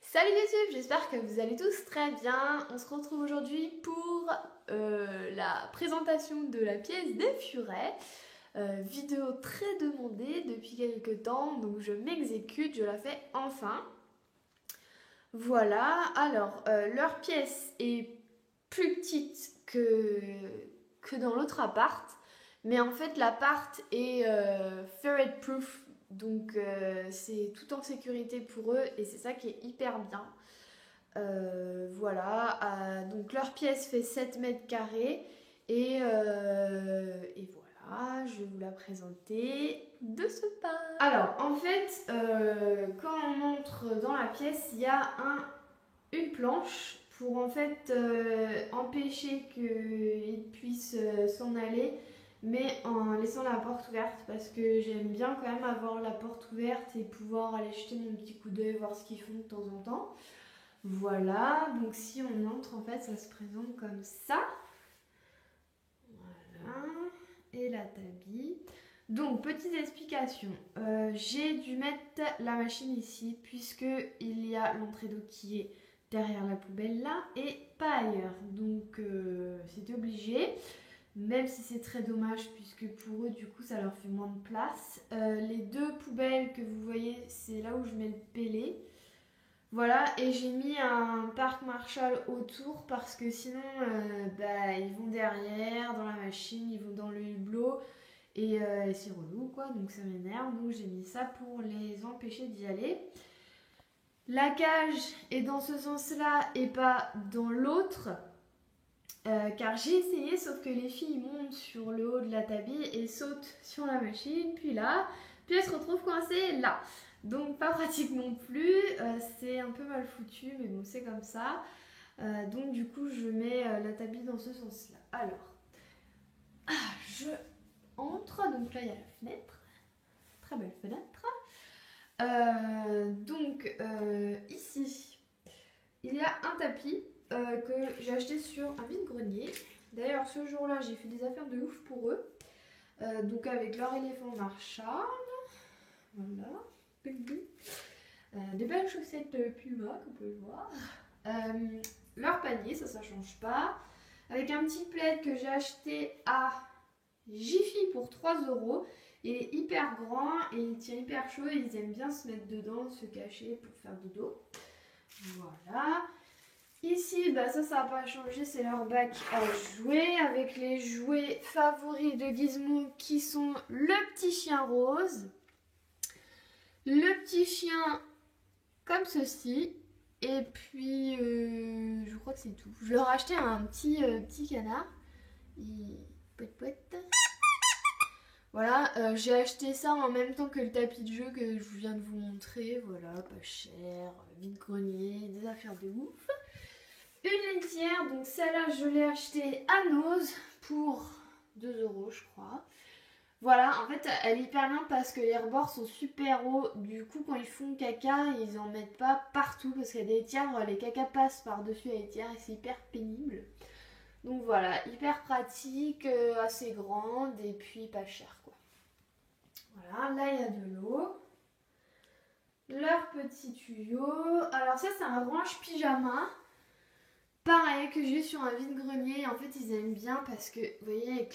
Salut YouTube, j'espère que vous allez tous très bien. On se retrouve aujourd'hui pour la présentation de la pièce des Furets. Vidéo très demandée depuis quelques temps, donc je m'exécute, je la fais enfin. Voilà, alors leur pièce est plus petite que dans l'autre appart, mais en fait l'appart est ferret proof, donc c'est tout en sécurité pour eux et c'est ça qui est hyper bien. Voilà, donc leur pièce fait 7 mètres carrés et voilà, je vais vous la présenter de ce pas. Alors en fait, quand on entre dans la pièce, il y a une planche pour en fait empêcher qu'ils puissent s'en aller, mais en laissant la porte ouverte parce que j'aime bien quand même avoir la porte ouverte et pouvoir aller jeter mon petit coup d'œil, voir ce qu'ils font de temps en temps. Voilà, donc si on entre, en fait, ça se présente comme ça. Voilà, et la tabille. Donc, petite explication. J'ai dû mettre la machine ici, puisque il y a l'entrée d'eau qui est derrière la poubelle là, et pas ailleurs. Donc, c'est obligé, même si c'est très dommage, puisque pour eux, du coup, ça leur fait moins de place. Les deux poubelles que vous voyez, c'est là où je mets le pellé. Voilà, et j'ai mis un parc Marshall autour parce que sinon, ils vont derrière, dans la machine, ils vont dans le hublot et c'est relou quoi, donc ça m'énerve. Donc j'ai mis ça pour les empêcher d'y aller. La cage est dans ce sens-là et pas dans l'autre, car j'ai essayé, sauf que les filles montent sur le haut de la tabille et sautent sur la machine, puis là, puis elles se retrouvent coincées là. Donc pas pratique non plus, c'est un peu mal foutu, mais bon c'est comme ça. Donc du coup je mets la tabille dans ce sens-là. Alors, je entre, donc là il y a la fenêtre, très belle fenêtre. Ici, il y a un tapis que j'ai acheté sur un vide-grenier. D'ailleurs ce jour-là j'ai fait des affaires de ouf pour eux. Donc avec leur éléphant Marshall, voilà. Des belles chaussettes Puma, comme vous pouvez le voir. Leur panier, ça change pas. Avec un petit plaid que j'ai acheté à Jiffy pour 3 €. Il est hyper grand et il tient hyper chaud et ils aiment bien se mettre dedans, se cacher pour faire dodo. Voilà. Ici, ça n'a pas changé, c'est leur bac à jouets avec les jouets favoris de Gizmo qui sont le petit chien rose, le petit chien comme ceci, et puis je crois que c'est tout. Je leur ai acheté un petit canard. Voilà, j'ai acheté ça en même temps que le tapis de jeu que je viens de vous montrer. Voilà, pas cher, vide-grenier, des affaires de ouf. Une litière, donc celle-là je l'ai achetée à Nose pour 2 € je crois. Voilà, en fait, elle est hyper bien parce que les rebords sont super hauts. Du coup, quand ils font caca, ils en mettent pas partout parce qu'il y a des tiers, les caca passent par-dessus les tiers et c'est hyper pénible. Donc voilà, hyper pratique, assez grande et puis pas cher quoi. Voilà, là il y a de l'eau. Leur petit tuyau. Alors ça, c'est un range pyjama. Pareil que j'ai sur un vide-grenier, en fait ils aiment bien parce que, vous voyez,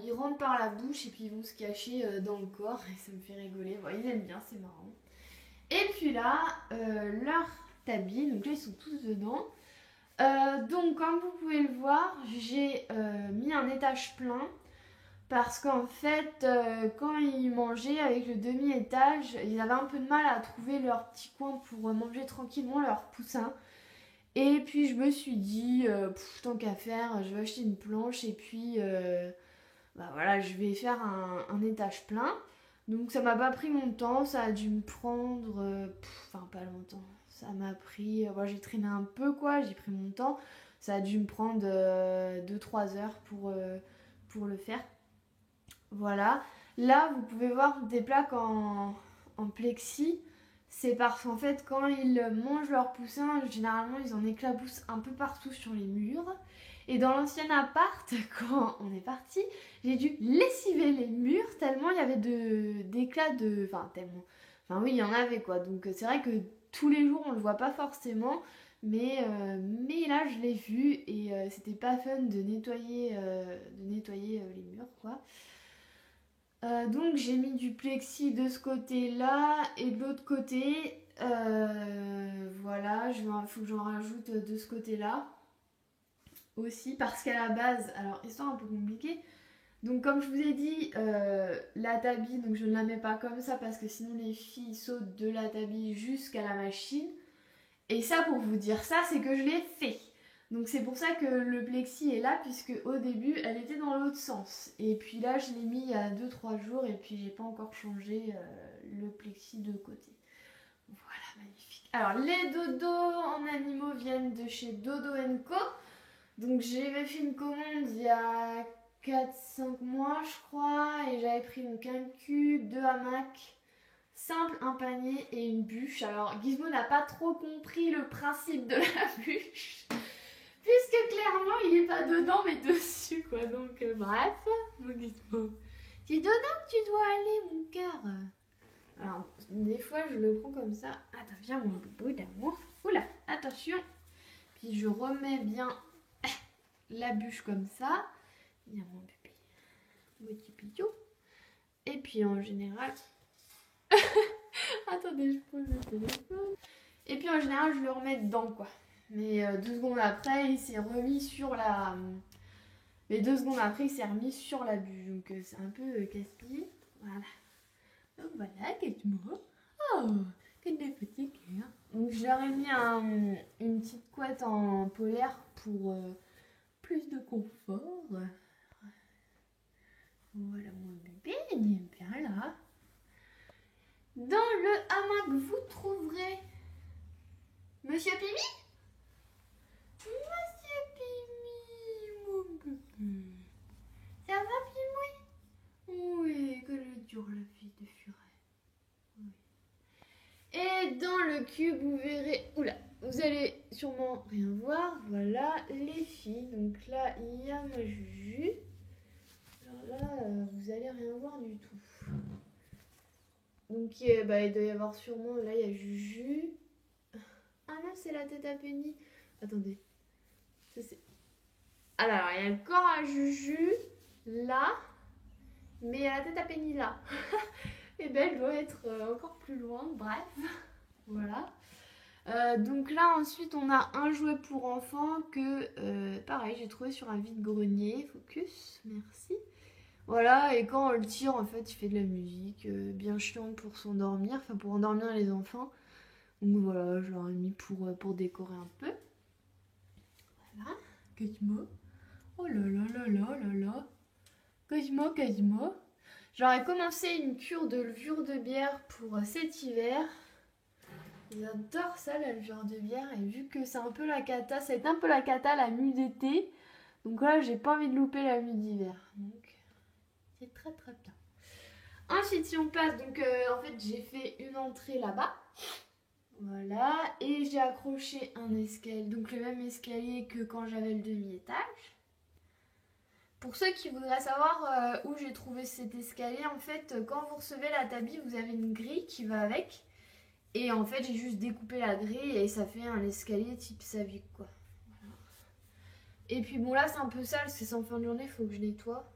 ils rentrent par la bouche et puis ils vont se cacher dans le corps et ça me fait rigoler. Bon, ils aiment bien, c'est marrant. Et puis là, leur tamis, donc là ils sont tous dedans. Donc comme vous pouvez le voir, j'ai mis un étage plein parce qu'en fait, quand ils mangeaient avec le demi-étage, ils avaient un peu de mal à trouver leur petit coin pour manger tranquillement leur poussin. Et puis je me suis dit, tant qu'à faire, je vais acheter une planche et puis voilà, je vais faire un étage plein. Donc ça m'a pas pris longtemps, ça a dû me prendre, pas longtemps. Ça m'a pris, j'ai traîné un peu quoi, j'ai pris mon temps. Ça a dû me prendre 2-3 heures pour le faire. Voilà, là vous pouvez voir des plaques en plexi. C'est parce qu'en fait, quand ils mangent leur poussin, généralement, ils en éclaboussent un peu partout sur les murs. Et dans l'ancien appart, quand on est parti, j'ai dû lessiver les murs tellement il y avait d'éclats de... Enfin oui, il y en avait quoi. Donc c'est vrai que tous les jours on le voit pas forcément. Mais là je l'ai vu et c'était pas fun de nettoyer les murs quoi. Donc j'ai mis du plexi de ce côté-là et de l'autre côté, voilà, il faut que j'en rajoute de ce côté-là aussi parce qu'à la base, alors histoire un peu compliquée, donc comme je vous ai dit, la tabille, donc je ne la mets pas comme ça parce que sinon les filles sautent de la tabille jusqu'à la machine. Et ça, pour vous dire ça, c'est que je l'ai fait. Donc c'est pour ça que le plexi est là, puisque au début, elle était dans l'autre sens. Et puis là, je l'ai mis il y a 2-3 jours, et puis j'ai pas encore changé le plexi de côté. Voilà, magnifique. Alors, les dodos en animaux viennent de chez Dodo Co. Donc j'avais fait une commande il y a 4-5 mois, je crois, et j'avais pris donc un cube, 2 hamacs, simple, un panier et une bûche. Alors Gizmo n'a pas trop compris le principe de la bûche, puisque clairement il n'est pas dedans mais dessus quoi. Donc bref, mon Gizmo, c'est dedans que tu dois aller mon cœur. Alors des fois je le prends comme ça. Attends, viens mon boubou d'amour. Oula, attention. Puis je remets bien la bûche comme ça. Viens mon bébé, mon petit pitou. Et puis en général... Attendez, je pose le téléphone. Et puis en général, je le remets dedans quoi. Mais 2 secondes après, il s'est remis sur la... Mais 2 secondes après, il s'est remis sur la bûche. Donc c'est un peu casse-pied. Voilà. Donc voilà, Gizmo. Oh, quel petit cœur. Donc je leur ai mis une petite couette en polaire pour plus de confort. Voilà mon bébé, il est bien là. Dans le hamac, vous trouverez Monsieur Pimi. Monsieur Pimi, mon bébé. Ça va, Pimi? Oui, que le dure la fille de Furet. Oui. Et dans le cube, vous verrez... Oula, vous allez sûrement rien voir. Voilà, les filles. Donc là, il y a ma Juju. Alors là, vous allez rien voir du tout. Donc il doit y avoir sûrement, là il y a Juju. Ah non, c'est la tête à Penny. Attendez. Ça, c'est... Alors il y a le corps à Juju, là. Mais il y a la tête à Penny là. Et ben elle doit être encore plus loin, bref. Voilà. Donc là ensuite on a un jouet pour enfants que pareil j'ai trouvé sur un vide-grenier. Focus, merci. Voilà, et quand on le tire, en fait, il fait de la musique, bien chiant pour s'endormir, enfin pour endormir les enfants. Donc voilà, je leur ai mis pour décorer un peu. Voilà, Gizmo. Oh là là là là là là. Gizmo, Gizmo. J'aurais commencé une cure de levure de bière pour cet hiver. Ils adorent ça, la levure de bière, et vu que c'est un peu la cata, ça va être un peu la cata la mue d'été. Donc là, j'ai pas envie de louper la mue d'hiver. Donc... c'est très très bien. Ensuite, si on passe, donc en fait j'ai fait une entrée là-bas. Voilà, et j'ai accroché un escalier, donc le même escalier que quand j'avais le demi-étage. Pour ceux qui voudraient savoir où j'ai trouvé cet escalier, en fait, quand vous recevez la tabille, vous avez une grille qui va avec. Et en fait, j'ai juste découpé la grille et ça fait un escalier type Savic, quoi. Voilà. Et puis bon, là c'est un peu sale parce que c'est en fin de journée, il faut que je nettoie.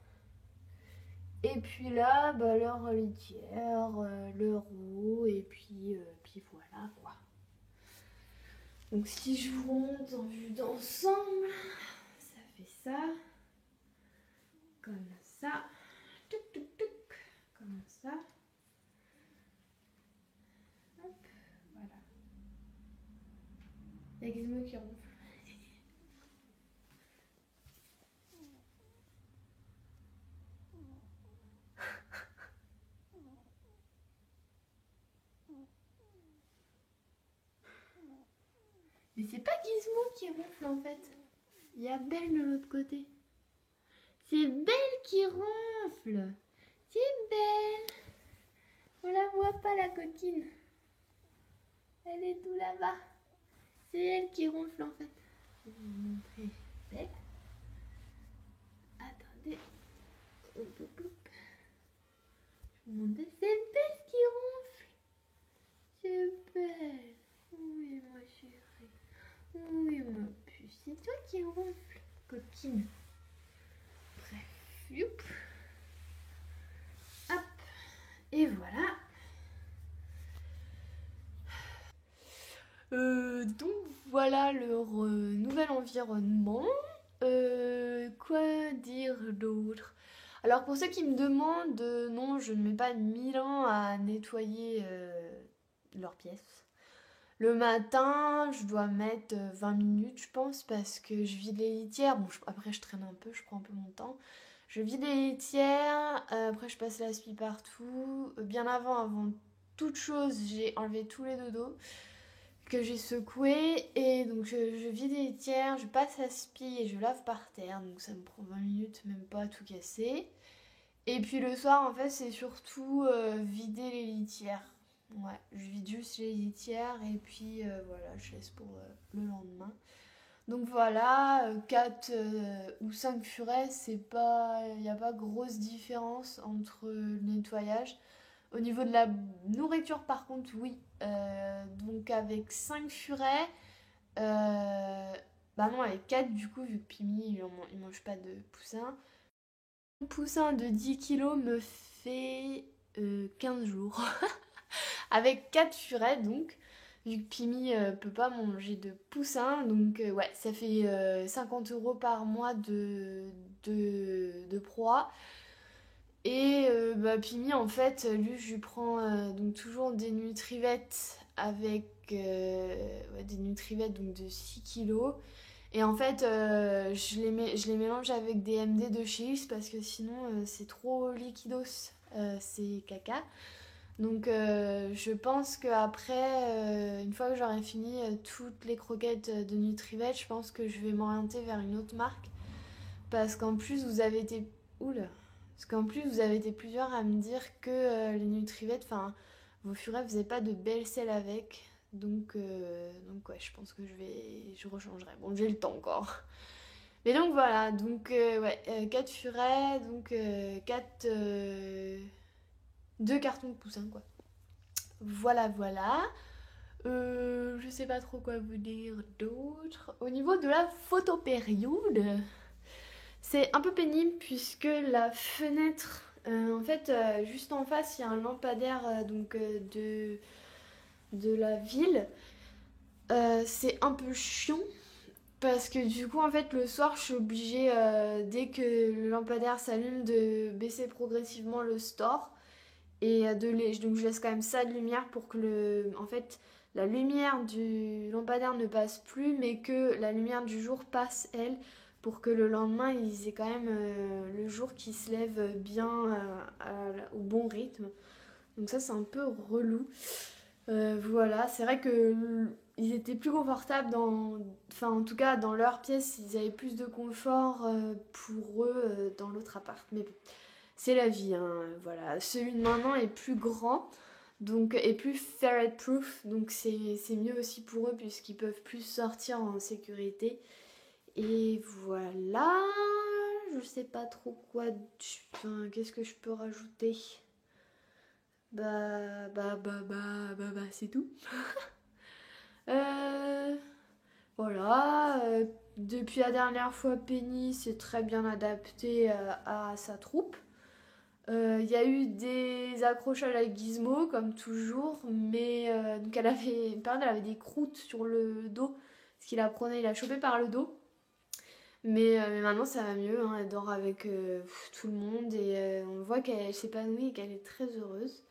Et puis là, leur litière, leur eau, et puis voilà quoi. Donc si je vous montre en vue d'ensemble, ça fait ça, comme ça, touc touc touc, comme ça. Hop, voilà. Il y a Gizmo qui ronfle. Mais c'est pas Gizmo qui ronfle en fait. Il y a Belle de l'autre côté. C'est Belle qui ronfle. C'est Belle. On la voit pas la coquine. Elle est tout là-bas. C'est elle qui ronfle en fait. Je vais vous montrer Belle. Attendez. Hop, hop, hop. Je vais vous montrer. C'est Belle qui ronfle. t'es belle. Oui, ma chérie. Oui, ma puce. C'est toi qui ronfle, coquine. Bref, youp. Hop. Et voilà. Donc voilà leur nouvel environnement. Quoi dire d'autre? Alors pour ceux qui me demandent, non, je ne mets pas 1000 ans à nettoyer leur pièce. Le matin, je dois mettre 20 minutes, je pense, parce que je vide les litières. Bon, après, je traîne un peu, je prends un peu mon temps. Je vide les litières, après, je passe l'aspi partout. Bien avant toute chose, j'ai enlevé tous les dodos que j'ai secoués. Et donc, je vide les litières, je passe l'aspi et je lave par terre. Donc, ça me prend 20 minutes, même pas à tout casser. Et puis le soir, en fait, c'est surtout vider les litières. Ouais, je vide juste les litières et puis voilà, je laisse pour le lendemain. Donc voilà, 4 ou 5 furets, c'est pas, il n'y a pas grosse différence entre le nettoyage. Au niveau de la nourriture, par contre, oui. Donc avec 5 furets, bah non, avec 4 du coup, vu que Pimi, il mange pas de poussin. Un poussin de 10 kilos me fait 15 jours. Avec 4 furets donc, vu que Pimi peut pas manger de poussin. Donc ouais, ça fait 50 € par mois de proie. Et bah, Pimi en fait, lui je lui prends donc toujours des Nutrivet avec ouais, des Nutrivet donc de 6 kilos. Et en fait, je les mélange avec des MD de chez Hills parce que sinon c'est trop liquidos, c'est caca. Donc je pense qu'après, une fois que j'aurai fini toutes les croquettes de Nutrivet, je pense que je vais m'orienter vers une autre marque. Parce qu'en plus vous avez été... Oula. Parce qu'en plus vous avez été plusieurs à me dire que les Nutrivet, enfin vos furets faisaient pas de belles selles avec. Donc ouais, je pense que je rechangerai. Bon, j'ai le temps encore. Mais donc voilà, donc ouais, 4 furets, donc 4... 2 cartons de poussin quoi. Voilà, voilà. Je sais pas trop quoi vous dire d'autre. Au niveau de la photopériode, c'est un peu pénible puisque la fenêtre, en fait, juste en face, il y a un lampadaire de la ville. C'est un peu chiant parce que du coup, en fait, le soir, je suis obligée, dès que le lampadaire s'allume, de baisser progressivement le store. Et donc je laisse quand même ça de lumière pour que en fait, la lumière du lampadaire ne passe plus, mais que la lumière du jour passe, elle, pour que le lendemain, ils aient quand même le jour qui se lève bien au bon rythme. Donc ça, c'est un peu relou. Voilà, c'est vrai que ils étaient plus confortables enfin en tout cas dans leur pièce, ils avaient plus de confort pour eux dans l'autre appart. Mais bon, c'est la vie, hein, voilà. Celui de maintenant est plus grand, donc et plus ferret proof, donc c'est mieux aussi pour eux puisqu'ils peuvent plus sortir en sécurité. Et voilà, je sais pas trop quoi, enfin, qu'est-ce que je peux rajouter? C'est tout. Voilà, depuis la dernière fois, Penny s'est très bien adaptée à sa troupe. Il y a eu des accrochages à Gizmo, comme toujours, mais donc elle avait des croûtes sur le dos, ce qu'il la prenait, il la chopé par le dos. Mais maintenant ça va mieux, hein, elle dort avec tout le monde et on voit qu'elle s'épanouit et qu'elle est très heureuse.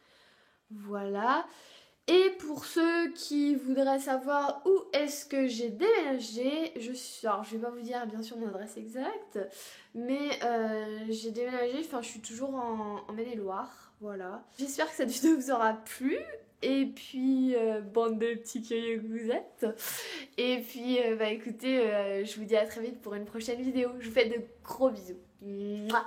Voilà. Et pour ceux qui voudraient savoir où est-ce que j'ai déménagé, alors je vais pas vous dire bien sûr mon adresse exacte, mais j'ai déménagé, enfin je suis toujours en Maine-et-Loire, voilà. J'espère que cette vidéo vous aura plu, et puis bande de petits curieux que vous êtes. Et puis écoutez, je vous dis à très vite pour une prochaine vidéo. Je vous fais de gros bisous. Mouah.